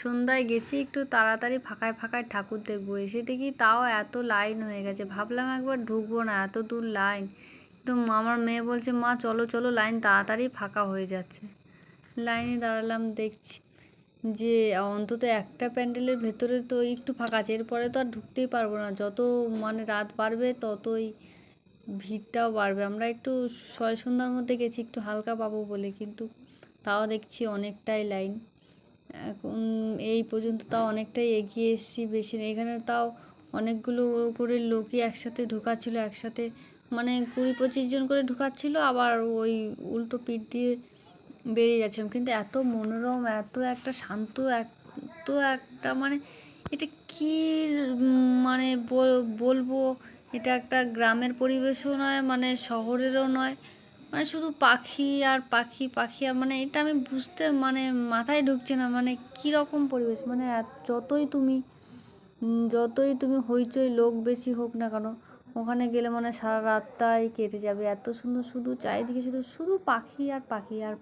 সন্ধ্যায় গেছি একটু তাড়াতাড়ি ফাঁকায় ফাঁকায় ঠাকুর দেখবো, এসে দেখি তাও এত লাইন হয়ে গেছে। ভাবলাম একবার ঢুকবো না, এত দূর লাইন। তো আমার মেয়ে বলছে, মা চলো চলো, লাইন তাড়াতাড়ি ফাঁকা হয়ে যাচ্ছে। লাইনে দাঁড়ালাম, দেখছি যে অন্তত একটা প্যান্ডেলের ভেতরে তো একটু ফাঁকা আছে, এরপরে তো আর ঢুকতেই পারবো না। যত রাত বাড়বে ততই ভিড়টাও বাড়বে। আমরা একটু সন্ধ্যার মধ্যে গেছি একটু হালকা পাবো বলে, কিন্তু তাও দেখছি অনেকটাই লাইন। এখন এই পর্যন্ত তাও অনেকটাই এগিয়ে এসেছি, বেশি না। এখানে তাও অনেকগুলো করে লোকই একসাথে ঢোকাচ্ছিলো, একসাথে 20-25 জন করে ঢোকাচ্ছিলো, আবার ওই উল্টো পিঠ দিয়ে বেরিয়ে যাচ্ছিলাম। কিন্তু এত মনোরম, এত একটা শান্ত, এত একটা এটা কি বলবো, এটা একটা গ্রামের পরিবেশও নয়, শহরেরও নয়, শুধু পাখি আর পাখি পাখি আর এটা আমি বুঝতে মাথায় ঢুকছে না কীরকম পরিবেশ। যতই তুমি হইচই লোক বেশি হোক না কেন, ওখানে গেলে সারা রাতটাই কেটে যাবে। এত সুন্দর, শুধু চারিদিকে শুধু শুধু পাখি আর পাখি আর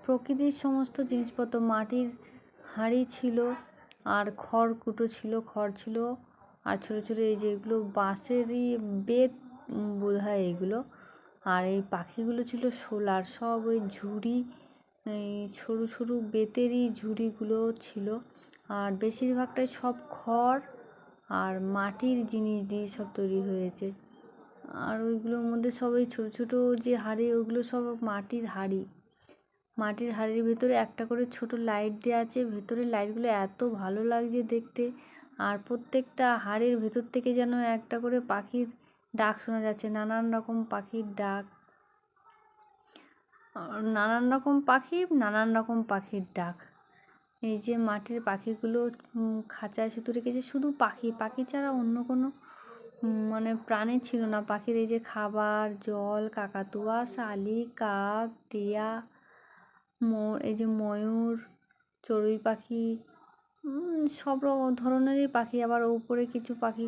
প্রকৃতির সমস্ত জিনিসপত্র। মাটির হাঁড়ি ছিল আর খড়কুটো ছিল, খড় ছিল, আর ছোটো ছোটো এই যে এগুলো বাঁশেরই বেত বোধ হয় এগুলো। আর এই পাখিগুলো ছিল শোলার, সব ওই ঝুড়ি, এই সরু সরু বেতেরই ঝুড়িগুলো ছিল। আর বেশিরভাগটাই সব খড় আর মাটির জিনিস দিয়ে সব তৈরি হয়েছে। আর ওইগুলোর মধ্যে সব ওই ছোটো ছোটো যে হাঁড়ি, ওগুলো সব মাটির হাঁড়ি। মাটির হাঁড়ির ভেতরে একটা করে ছোট লাইট দেওয়া আছে, ভেতরে লাইটগুলো এত ভালো লাগছে দেখতে। আর প্রত্যেকটা হাঁড়ির ভেতর থেকে যেন একটা করে পাখির ডাক শোনা যাচ্ছে, নানান রকম পাখির ডাক, নানান রকম পাখি, নানান রকম পাখির ডাক। এই যে মাটির পাখিগুলো খাঁচায় শুধু রেখেছে, শুধু পাখি পাখি ছাড়া অন্য কোনো প্রাণী ছিল না। পাখির এই যে খাবার, জল, কাকাতুয়া, শালিক, কাক, টিয়া, এই যে ময়ূর, চড়ুই পাখি, সব ধরনেরই পাখি। আবার উপরে কিছু পাখি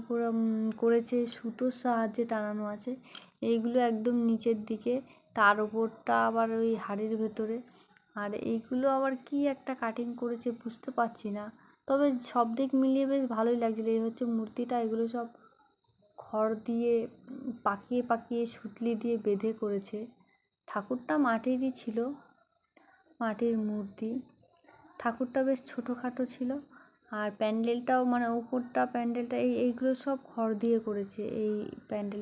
করেছে সুতোর সাহায্যে টানানো আছে, এইগুলো একদম নিচের দিকে, তার উপরটা আবার ওই হাড়ির ভেতরে। আর এইগুলো আবার কি একটা কাটিং করেছে বুঝতে পারছি না, তবে সব দিক মিলিয়ে বেশ ভালোই লাগছিলো। এই হচ্ছে মূর্তিটা, এগুলো সব খড় দিয়ে পাকিয়ে পাকিয়ে সুতলি দিয়ে বেঁধে করেছে। ঠাকুরটা মাটিরই ছিল, মাটির মূর্তি। ঠাকুরটা বেশ ছোটোখাটো ছিল। আর প্যান্ডেলটাও উপরটা প্যান্ডেলটা এইগুলো সব খড় দিয়ে করেছে এই প্যান্ডেল।